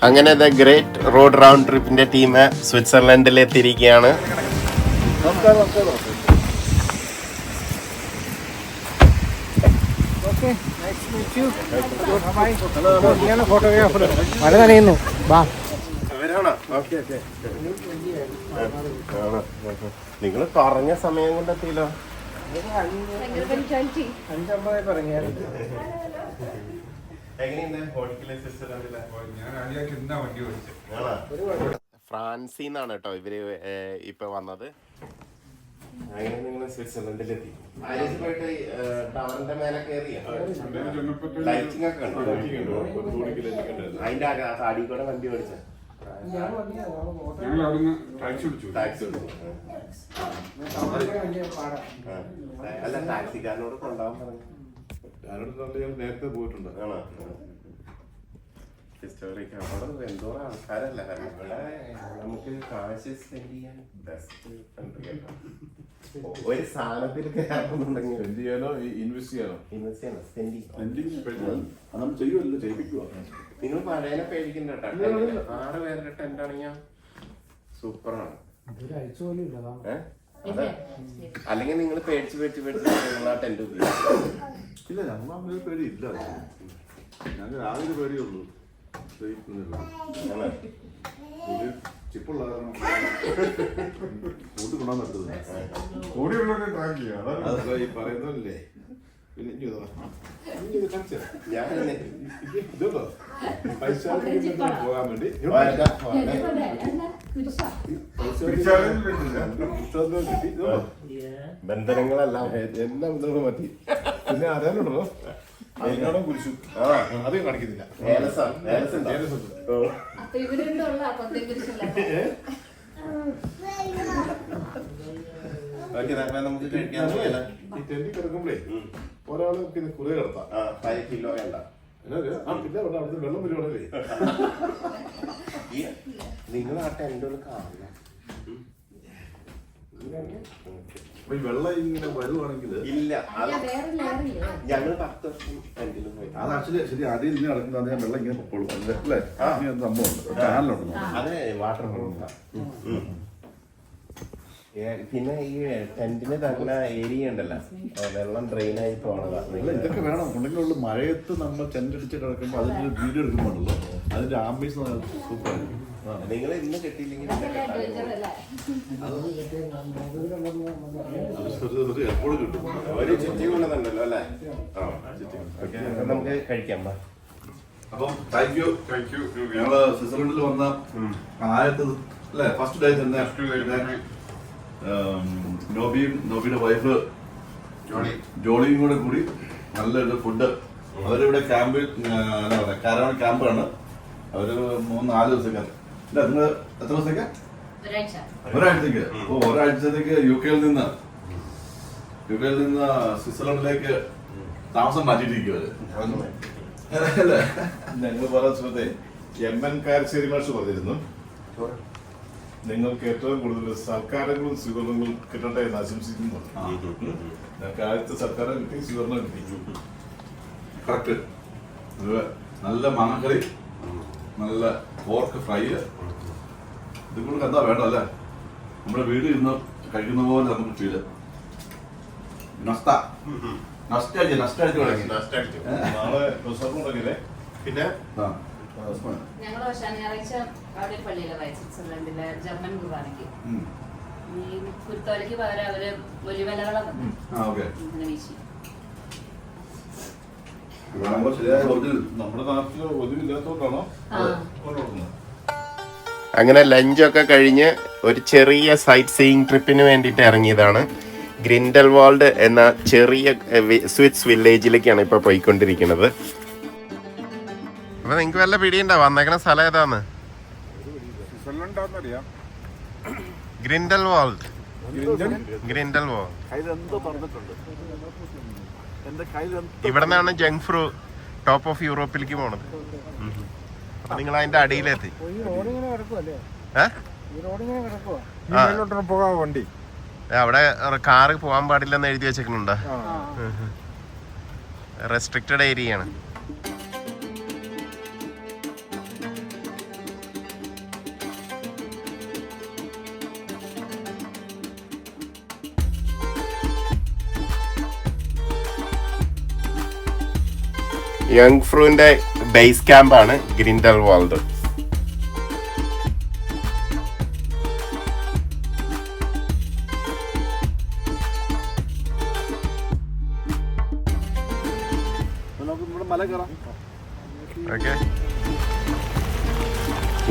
അങ്ങനെ the great road round ട്രിപ്പിന്റെ team സ്വിറ്റ്സർലൻഡിൽ എത്തിയിരിക്കുകയാണ്. മഴ നനയുന്നു. നിങ്ങൾ പറഞ്ഞ സമയം കൊണ്ട് എത്തിയല്ലോ. ഫ്രാൻസിന്നാണ് കേട്ടോ ഇവര് ഇപ്പൊ വന്നത്. അങ്ങനെ നിങ്ങൾ സ്വിറ്റ്സർലൻഡിലെത്തി. പോയിട്ട് ടവറിന്റെ മേലെ കയറിയ ലൈറ്റിംഗ് ഒക്കെ കണ്ടു. അതിന്റെ താടി കൂടെ വണ്ടി ഓടിച്ച അല്ല ടാക്സിക്കാരനോട് കൊണ്ടുപോകാൻ പറഞ്ഞു. നേരത്തെ പോയിട്ടുണ്ട്. ഹിസ്റ്റോറിക് അവിടെ എന്തോ ആൾക്കാരല്ല. ഇവിടെ നമുക്ക് കാശ് സ്പെൻഡ് ചെയ്യാൻ ബെസ്റ്റ് കൺട്രി കേട്ടോ. ഒരു സാധനത്തിൽ കയറണമെന്നുണ്ടെങ്കിൽ എന്ത് ചെയ്യാനോ ഇൻവെസ്റ്റ് ചെയ്യാനോ സ്പെൻഡ് ചെയ്യുമല്ലോ ചെയ്യിപ്പിക്കുക. നിങ്ങൾ പഴയനെ പേടിക്കണ്ട കേട്ടോ. 6 പേരുടെ ടെന്റ് ആണെങ്കിൽ സൂപ്പറാണ്. അല്ലെങ്കിൽ നിങ്ങൾ പേടിച്ച് നിങ്ങൾ ആ ടെന്റ് ഉപയോഗിക്കും. ഇല്ല, ഞങ്ങൾ അങ്ങനെ പേടിയില്ല. ഞങ്ങൾ ആദ്യം പേടിയുള്ളൂ. ചിപ്പുള്ള കൂട്ടി കൊണ്ടാൻ നട്ടത് ഈ പറയുന്നല്ലേ. പിന്നെ ഇതുണ്ടോ പൈസ പോകാൻ വേണ്ടി ബന്ധനങ്ങളെല്ലാം എല്ലാ ബന്ധങ്ങളും മതി. പിന്നെ അറിയാനുണ്ടല്ലോ അതിനോടും കുരിശു അധികം കാണിക്കുന്നില്ല. ഈ ടെന്റിൽ കിടക്കുമ്പോഴേ ഒരാള് പിന്നെ കുറെ കിടത്താം. 5 കിലോ വേണ്ട. പിന്നെ അവിടുത്തെ വെള്ളം വരുവാണല്ലേ. നിങ്ങൾ ആ ടെന്റുകൾ കാണണം. വെള്ളം ഇങ്ങനെ വരുവാണെങ്കിൽ ഇല്ല, ഞങ്ങൾ 10 വർഷം ടെന്റിലും പോയി. അത് ആക്ച്വലി ശരി അടിയിൽ ഇങ്ങനെ നടക്കുന്നത് ഞാൻ വെള്ളം ഇങ്ങനെ പൊക്കോളും അല്ലേ. സംഭവമുണ്ട്, ചാനലുണ്ട്. അതെ, വാട്ടർ പിന്നെ ഈ ടെന്റിന് തരുന്ന ഏരിയ ഉണ്ടല്ലോ, വെള്ളം ഡ്രെയിൻ ആയി പോണതാണ്. ഇതൊക്കെ വേണം ഉണ്ടെങ്കിലുള്ള മഴയത്ത് നമ്മൾ ടെന്റ് കിടക്കുമ്പോൾ അതിന്റെ വീഡിയോ എടുക്കുമ്പോഴല്ലോ അതിന്റെ ആംബിയൻസ് സൂപ്പറായിരിക്കും. നിങ്ങൾ ഇന്ന് കെട്ടിയില്ലെങ്കിൽ എപ്പോഴും കിട്ടും. ഒരു ചുറ്റി കൊണ്ടുണ്ടല്ലോ അല്ലേ. നമുക്ക് കഴിക്കാം. അപ്പം താങ്ക് യു. ഞങ്ങള് സ്വിറ്റ്സർലൻഡിൽ വന്ന ആദ്യത്തെ അല്ലേ ഫസ്റ്റ് ഡേ തന്നെ നോബിയുടെ വൈഫ് ജോളിയും കൂടി നല്ലൊരു ഫുഡ്. അവരിവിടെ ക്യാമ്പിൽ എന്താ പറയാ കാരവൺ ക്യാമ്പാണ്. അവര് 3-4 ദിവസക്കാർ. ഇല്ല, നിങ്ങൾ എത്ര ദിവസത്തേക്ക്? ഒരാഴ്ചത്തേക്ക്. ഒരാഴ്ചത്തേക്ക് യു കെയിൽ നിന്ന് സ്വിറ്റ്സർലൻഡിലേക്ക് താമസം മാറ്റിയിട്ടിരിക്കുവര്. അല്ലേ, ഞങ്ങൾ പറഞ്ഞ സുഹൃത്തെ MN കാരശ്ശേരി മാഷ് പറഞ്ഞിരുന്നു, നിങ്ങൾക്ക് ഏറ്റവും കൂടുതൽ സൽക്കാരങ്ങളും സ്വീകരണങ്ങളും കിട്ടട്ടെ എന്ന് ആശംസിക്കുന്നു. ഞങ്ങൾക്ക് ആദ്യത്തെ സൽക്കാരം കിട്ടി, സ്വീകരണം കിട്ടി. കറക്റ്റ്. നല്ല മാങ്ങക്കറി, നല്ല പോർക്ക് ഫ്രൈ. ഇത് കൂടെ എന്താ വേണ്ട അല്ലേ, നമ്മുടെ വീട്ടിൽ ഇരുന്ന് കഴിക്കുന്ന പോലെ നമുക്ക് ഫീല്. പിന്നെ ഞങ്ങള് ശനിയാഴ്ച അവിടെ പള്ളിയിലെ സ്വിറ്റ്സർലൻഡിലെ ജർമ്മൻ കുർബാനയ്ക്ക് ഈ കുരുത്തോലയ്ക്ക് പകരം അവര് ഒലിവലകളൊക്കെ ഇങ്ങനെ വീശി. നമ്മുടെ നാട്ടില് ഒതുവില്ലാത്തോണ്ടാണോ? അങ്ങനെ ലഞ്ചൊക്കെ കഴിഞ്ഞ് ഒരു ചെറിയ സൈറ്റ് സീയിങ് ട്രിപ്പിന് വേണ്ടിയിട്ട് ഇറങ്ങിയതാണ്. ഗ്രിൻഡൽവാൾഡ് എന്ന ചെറിയ സ്വിസ് വില്ലേജിലേക്കാണ് ഇപ്പോൾ പോയിക്കൊണ്ടിരിക്കുന്നത്. അപ്പൊ നിങ്ങക്ക് വല്ല പിടിയുണ്ടോ വന്നേക്കണ സ്ഥലം ഏതാന്ന്? ഗ്രിൻഡൽവാൾഡ്. ഇവിടെ നിന്നാണ് ജങ്ക് ഫ്രൂ ടോപ്പ് ഓഫ് യൂറോപ്പിലേക്ക് പോണത്. അപ്പൊ നിങ്ങൾ അതിന്റെ അടിയിലെത്തി. വണ്ടി അവിടെ കാറ് പോകാൻ പാടില്ലെന്ന് എഴുതി വെച്ചിട്ടുണ്ടോ? റെസ്ട്രിക്റ്റഡ് ഏരിയ ആണ്. യങ്ഫ്രൂവിന്റെ ബേസ് ക്യാമ്പാണ് ഗ്രിൻഡൽവാൾഡ്.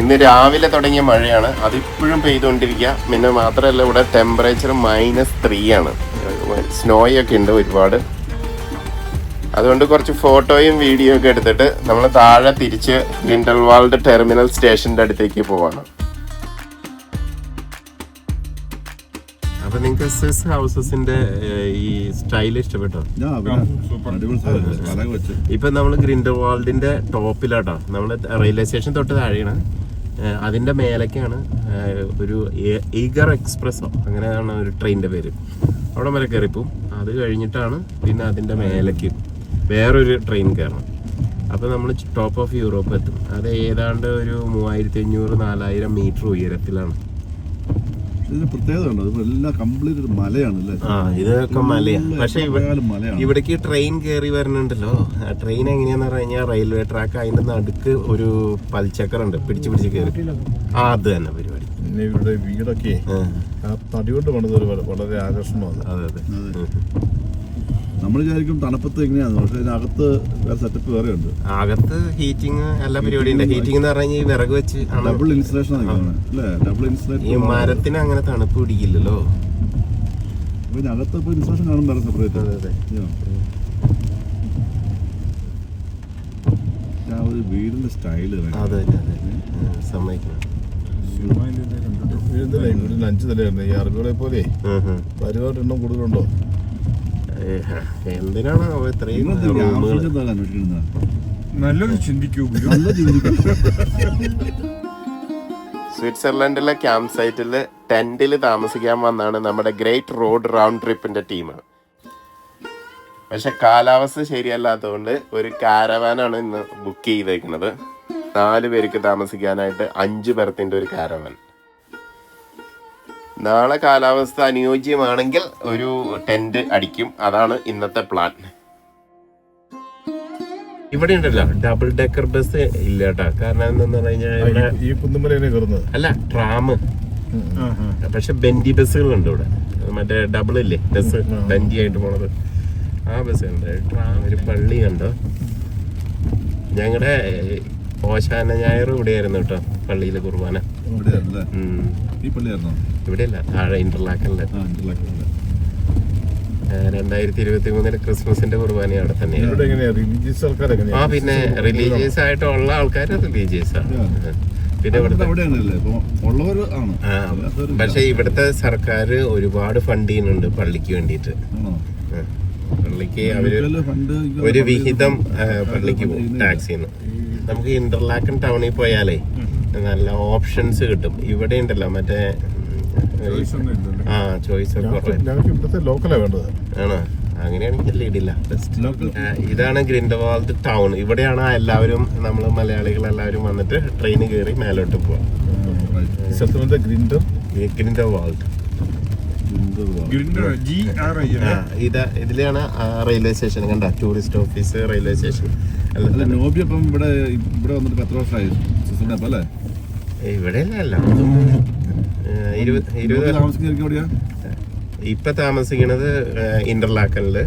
ഇന്ന് രാവിലെ തുടങ്ങിയ മഴയാണ്, അതിപ്പോഴും പെയ്തുകൊണ്ടിരിക്കുക. പിന്നെ മാത്രമല്ല ഇവിടെ ടെമ്പറേച്ചർ -3 ആണ്, സ്നോയൊക്കെ ഉണ്ട് ഒരുപാട്. അതുകൊണ്ട് കുറച്ച് ഫോട്ടോയും വീഡിയോ ഒക്കെ എടുത്തിട്ട് നമ്മൾ താഴെ തിരിച്ച് ഗ്രിൻഡൽവാൾഡ് ടെർമിനൽ സ്റ്റേഷൻ്റെ അടുത്തേക്ക് പോവാണ്. അപ്പൊ നിങ്ങൾക്ക് സ്വിസ് ഹൗസസിന്റെ ഈ സ്റ്റൈൽ ഇഷ്ടപ്പെട്ടോ? ഇപ്പൊ നമ്മൾ ഗ്രിൻഡൽവാൾഡിന്റെ ടോപ്പിലാട്ടോ, നമ്മൾ റെയിൽവേ സ്റ്റേഷൻ തൊട്ട് താഴെയാണ്. അതിന്റെ മേലേക്കാണ് ഒരു ഈഗർ എക്സ്പ്രസ്സോ അങ്ങനെയാണ് ഒരു ട്രെയിനിന്റെ പേര്. അവിടെ വരെ കയറിപ്പോവും. അത് കഴിഞ്ഞിട്ടാണ് പിന്നെ അതിന്റെ മേലേക്ക് വേറൊരു ട്രെയിൻ കയറണം. അപ്പോൾ നമ്മൾ ടോപ്പ് ഓഫ് യൂറോപ്പ് എത്തും. അത് ഏതാണ്ട് ഒരു 3500-4000 മീറ്റർ ഉയരത്തിലാണ്. ഇതിന് പ്രത്യേകത ഉണ്ടോ? എല്ലാം കംപ്ലീറ്റ് ഒരു മലയാണ്. ഇതൊക്കെ മലയാണ്. പക്ഷെ ഇവിടേക്ക് ട്രെയിൻ കയറി വരുന്നുണ്ടല്ലോ. ട്രെയിൻ എങ്ങനെയാന്ന് പറഞ്ഞു കഴിഞ്ഞാൽ റെയിൽവേ ട്രാക്ക് അതിന്റെ നടുക്ക് ഒരു പൽച്ചക്കറുണ്ട്, പിടിച്ച് കയറി. അത് തന്നെ പരിപാടി. പിന്നെ ഇവരുടെ വീടൊക്കെ തടി കൊണ്ട് പണിത് വളരെ ആകർഷണമാണ്. അതെ. നമ്മൾ വിചാരിക്കും തണുപ്പത്ത് എങ്ങനെയാണ്, പക്ഷെ ഇതിനകത്ത് വേറെ സെറ്റപ്പ് വേറെ ഉണ്ട്. അകത്ത് ഹീറ്റിംഗ് എല്ലാ പരിപാടി ഉണ്ട്. ഹീറ്റിംഗ് എന്ന് പറഞ്ഞാൽ ഈ വിറക് വെച്ച് ഡബിൾ ഇൻസുലേഷൻ അല്ലേ? Double insulation. ഈ മരത്തിന് അങ്ങനെ തണുപ്പ് പിടിക്കില്ലല്ലോ. ഇതിനകത്ത് ഇപ്പൊ ഇൻസുലേഷൻ കാണും വേറെ സെപ്പറേറ്റ്. അതെ. ഒരു വീടിന്റെ സ്റ്റൈല് സമ്മതിക്കണം. 5 നിലയായിരുന്നു ഈ അറബികളെ പോലെ. പരിപാടി എണ്ണം കൂടുതലുണ്ടോ? എന്തിനാണ് ഇത്രയും നല്ലത് ചിന്തിക്കൂ. സ്വിറ്റ്സർലൻഡിലെ ക്യാമ്പ് സൈറ്റിൽ ടെന്റിൽ താമസിക്കാൻ വന്നാണ് നമ്മുടെ ഗ്രേറ്റ് റോഡ് റൗണ്ട് ട്രിപ്പിന്റെ ടീം. പക്ഷെ കാലാവസ്ഥ ശരിയല്ലാത്തതുകൊണ്ട് ഒരു കാരവാനാണ് ഇന്ന് ബുക്ക് ചെയ്തേക്കുന്നത്. 4 പേർക്ക് താമസിക്കാനായിട്ട് 5 ബെർത്തിന്റെ ഒരു കാരവാൻ. നാളെ കാലാവസ്ഥ അനുയോജ്യമാണെങ്കിൽ ഒരു ടെന്റ് അടിക്കും. അതാണ് ഇന്നത്തെ പ്ലാൻ. ഇവിടെ ഉണ്ടല്ലോ ഡബിൾ ഡെക്കർ ബസ് ഇല്ല കേട്ടോ. കാരണം എന്താന്ന് പറഞ്ഞു കഴിഞ്ഞാൽ ഈ കുന്നുമലയിലെ കയറുന്നത് അല്ല, ട്രാം. പക്ഷെ ബെൻഡി ബസ്സുകളുണ്ട് ഇവിടെ. മറ്റേ ഡബിൾ ഇല്ലേ ബസ്, ബെൻഡി ആയിട്ട് പോണത്, ആ ബസ് ഉണ്ട്. ട്രാം. ഒരു പള്ളി കണ്ടോ? ഞങ്ങളുടെ ഓശാന ഞായർ ഇവിടെയായിരുന്നു കേട്ടോ, പള്ളിയിലെ കുർബാന. ഇവിടെയല്ല, താഴെ ഇന്റർലാക്കലില്. 2023 ക്രിസ്മസിന്റെ കുർബാന അവിടെ തന്നെയാണ്. ആ പിന്നെ റിലീജിയസ് ആയിട്ടുള്ള ആൾക്കാർ റിലീജിയസ് ആണ്. പിന്നെ പക്ഷെ ഇവിടുത്തെ സർക്കാർ ഒരുപാട് ഫണ്ട് ചെയ്യുന്നുണ്ട് പള്ളിക്ക് വേണ്ടിയിട്ട്. പള്ളിക്ക് അവര് ഒരു വിഹിതം പള്ളിക്ക് പോകും ടാക്സിന്ന്. നമുക്ക് ഇന്റർലാക്കൻ ടൗണിൽ പോയാലേ നല്ല ഓപ്ഷൻസ് കിട്ടും. ഇവിടെ ഉണ്ടല്ലോ മറ്റേ ചോയ്സ് ആണോ? അങ്ങനെയാണെങ്കിൽ ലീഡില്ല. ഇതാണ് ഗ്രിൻഡൽവാൾഡ് ടൗൺ. ഇവിടെയാണ് എല്ലാവരും നമ്മൾ മലയാളികൾ എല്ലാവരും വന്നിട്ട് ട്രെയിൻ കയറി മേലോട്ട് പോവാം. ഗ്രിൻഡൽവാൾഡ് ഇതിലാണ് റെയിൽവേ സ്റ്റേഷൻ. കണ്ട, ടൂറിസ്റ്റ് ഓഫീസ്, റെയിൽവേ സ്റ്റേഷൻ. ഇവിടെ അല്ല, 20 ഇപ്പൊ താമസിക്കുന്നത് ഇന്റർലാക്കനില്.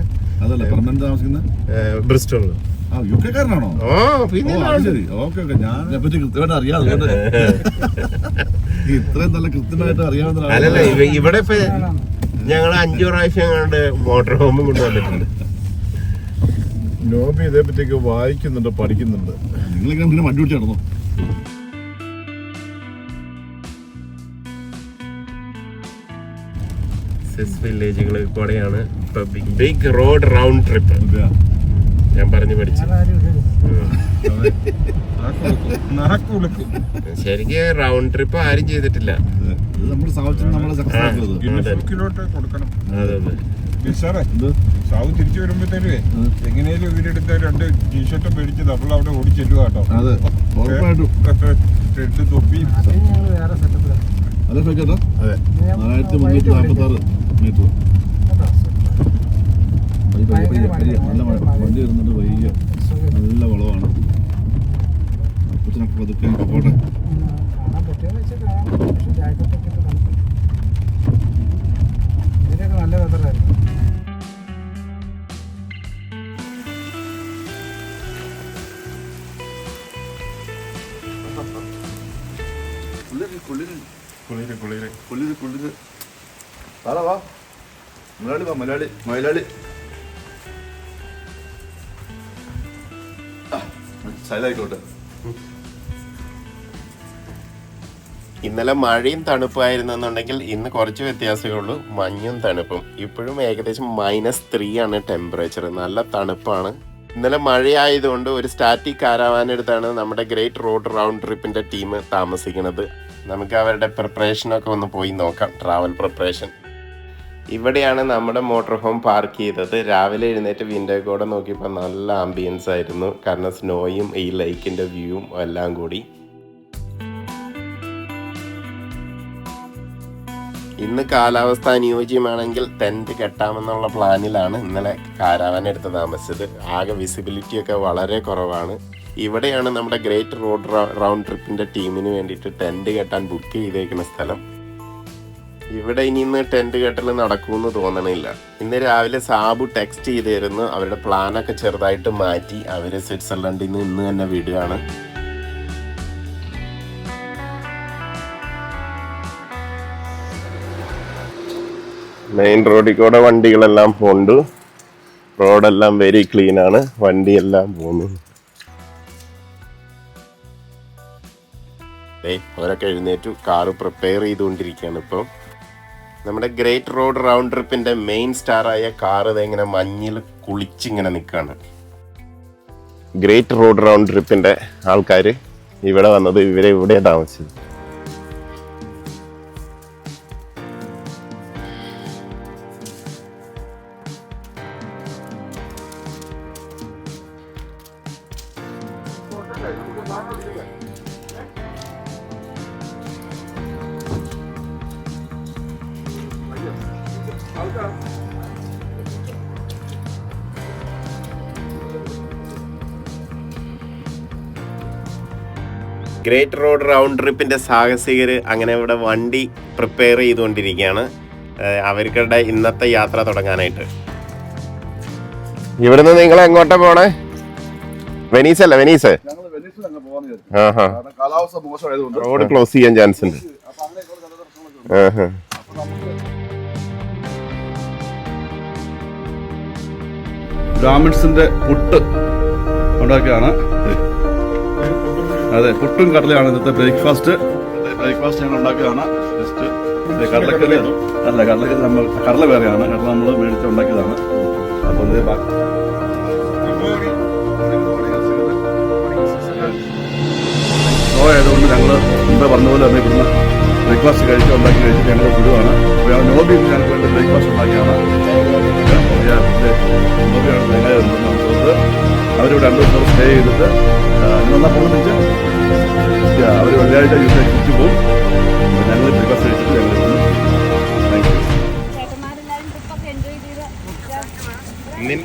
ബ്രിസ്റ്റോളില്. അല്ലല്ല, ഇവിടെ ഇപ്പൊ ഞങ്ങൾ 5 പ്രാവശ്യം കണ്ട് മോട്ടോർ ഹോമും കൊണ്ടുവന്നിട്ടുണ്ട്. നോബി ഇതേ പറ്റിയൊക്കെ വായിക്കുന്നുണ്ട്, പഠിക്കുന്നുണ്ട്. നിങ്ങളിങ്ങനെ വണ്ടി പിടിച്ച് നടന്നു. വില്ലേജുകളിൽ കൂടെയാണ് ഇപ്പൊ ബിഗ് റോഡ് റൗണ്ട് ട്രിപ്പ്. ഞാൻ പറഞ്ഞു പഠിച്ചു. ശരിക്കും റൗണ്ട് ട്രിപ്പ് ആരും ചെയ്തിട്ടില്ല. തിരിച്ചു വരുമ്പോഴത്തേക്ക് എങ്ങനെയാലും ഇവരെടുത്ത 2 ടീഷർട്ടും മേടിച്ച് നമ്മൾ അവിടെ ഓടിച്ചെല്ലുക കേട്ടോ. റെഡ് തൊപ്പി. അതെ, 4346 മീറ്റർ. വണ്ടി വരുന്നുണ്ട്. വയ്യ നല്ല വളമാണ്. അപ്പച്ചനൊക്കെ പതുക്കെ പോട്ടെ. കാണാൻ പറ്റുമെന്ന് വെച്ചാൽ കാണാൻ പറ്റും. പക്ഷെ ജാക്കറ്റൊക്കെ ഇട്ട് തണുപ്പ്. ഇതിനൊക്കെ നല്ല വെതറായിരുന്നു. കുളിര് വാ മലയാളി സൈലായിക്കോട്ടെ. ഇന്നലെ മഴയും തണുപ്പായിരുന്നെന്നുണ്ടെങ്കിൽ ഇന്ന് കുറച്ച് വ്യത്യാസമേ ഉള്ളൂ. മഞ്ഞും തണുപ്പും. ഇപ്പോഴും ഏകദേശം -3 ആണ് ടെമ്പറേച്ചർ. നല്ല തണുപ്പാണ്. ഇന്നലെ മഴയായതുകൊണ്ട് ഒരു സ്റ്റാറ്റിക് കാരാവാനെടുത്താണ് നമ്മുടെ ഗ്രേറ്റ് റോഡ് റൗണ്ട് ട്രിപ്പിന്റെ ടീം താമസിക്കുന്നത്. നമുക്ക് അവരുടെ പ്രിപ്പറേഷനൊക്കെ ഒന്ന് പോയി നോക്കാം. Travel preparation. ഇവിടെയാണ് നമ്മുടെ മോട്ടോർ ഹോം പാർക്ക് ചെയ്തത്. രാവിലെ എഴുന്നേറ്റ് വിൻഡോ കൂടെ നോക്കിയപ്പോൾ നല്ല ആംബിയൻസ് ആയിരുന്നു. കാരണം സ്നോയും ഈ ലേക്കിൻ്റെ വ്യൂവും എല്ലാം കൂടി. ഇന്ന് കാലാവസ്ഥ അനുയോജ്യമാണെങ്കിൽ ടെൻറ്റ് കെട്ടാമെന്നുള്ള പ്ലാനിലാണ് ഇന്നലെ കാരാവാൻ എടുത്ത് താമസിച്ചത്. ആകെ വിസിബിലിറ്റിയൊക്കെ വളരെ കുറവാണ്. ഇവിടെയാണ് നമ്മുടെ ഗ്രേറ്റ് റോഡ് റൗണ്ട് ട്രിപ്പിൻ്റെ ടീമിന് വേണ്ടിയിട്ട് ടെൻറ്റ് കെട്ടാൻ ബുക്ക് ചെയ്തേക്കുന്ന സ്ഥലം. ഇവിടെ ഇന്ന് ടെൻറ്റ് കെട്ടൽ നടക്കുമെന്ന് തോന്നണില്ല. ഇന്ന് രാവിലെ സാബു ടെക്സ്റ്റ് ചെയ്തിരുന്നു. അവരുടെ പ്ലാനൊക്കെ ചെറുതായിട്ട് മാറ്റി. അവർ സ്വിറ്റ്സർലൻഡിൽ നിന്ന് ഇന്ന് തന്നെ വിടുകയാണ്. മെയിൻ റോഡിൽ കൂടെ വണ്ടികളെല്ലാം പോണ്ട്. റോഡെല്ലാം വെരി ക്ലീൻ ആണ്. വണ്ടിയെല്ലാം പോകുന്നു. അവരൊക്കെ എഴുന്നേറ്റു. കാറ് പ്രിപ്പയർ ചെയ്തുകൊണ്ടിരിക്കുകയാണ് ഇപ്പം. നമ്മുടെ ഗ്രേറ്റ് റോഡ് റൗണ്ട് ട്രിപ്പിന്റെ മെയിൻ സ്റ്റാറായ കാറ് ഇങ്ങനെ മഞ്ഞിൽ കുളിച്ചിങ്ങനെ നിൽക്കുകയാണ്. ഗ്രേറ്റ് റോഡ് റൗണ്ട് ട്രിപ്പിന്റെ ആൾക്കാർ ഇവിടെ വന്നത് ഇവരെ ഇവിടെ താമസിച്ചത്. ഗ്രേറ്റ് റോഡ് റൗണ്ട് ട്രിപ്പിന്റെ സാഹസികർ അങ്ങനെ ഇവിടെ വണ്ടി പ്രിപ്പയർ ചെയ്തുകൊണ്ടിരിക്കുകയാണ് അവർക്കുടെ ഇന്നത്തെ യാത്ര തുടങ്ങാനായിട്ട്. ഇവിടുന്ന് നിങ്ങൾ എങ്ങോട്ടാ പോണേ? വെനീസ് അല്ല, വെനീസ്. റോഡ് ക്ലോസ് ചെയ്യാൻ ചാൻസ് ഉണ്ട്. ബ്രാഹ്മിൺസിന്റെ പുട്ട് ഉണ്ടാക്കിയാണ്. അതെ, പുട്ടും കടലയാണ് ഇന്നത്തെ ബ്രേക്ക്ഫാസ്റ്റ് ഞങ്ങൾ ഉണ്ടാക്കിയതാണ്. ജസ്റ്റ് കടലക്കറി അല്ല, കടലക്കറി നമ്മൾ കടല വേറെയാണ്. കടല നമ്മൾ മേടിച്ച് ഉണ്ടാക്കിയതാണ്. അപ്പോൾ ആയതുകൊണ്ട് ഞങ്ങൾ മുമ്പേ പറഞ്ഞ പോലെ തന്നെ ഇവിടുന്ന് ബ്രേക്ക്ഫാസ്റ്റ് ഉണ്ടാക്കി കഴിച്ചിട്ട് ഞങ്ങൾ വിടുവാണ്. അപ്പോൾ ഞങ്ങൾ നോബിയിൽ നിന്ന് ഞങ്ങൾക്ക് വേണ്ടി ബ്രേക്ക്ഫാസ്റ്റ് ഉണ്ടാക്കിയാണ്. നോബിയാണ് മെയിനായിട്ട് അവരിവിടെ 2 ദിവസം സ്റ്റേ ചെയ്തിട്ട് വന്നാൽ പോകുന്ന അവർ വെള്ളിയാഴ്ച തിരിച്ചു പോകും. ഞങ്ങൾ ബ്രേക്ക്ഫാസ്റ്റ് കഴിച്ചിട്ട് ഞങ്ങൾ പിന്നെ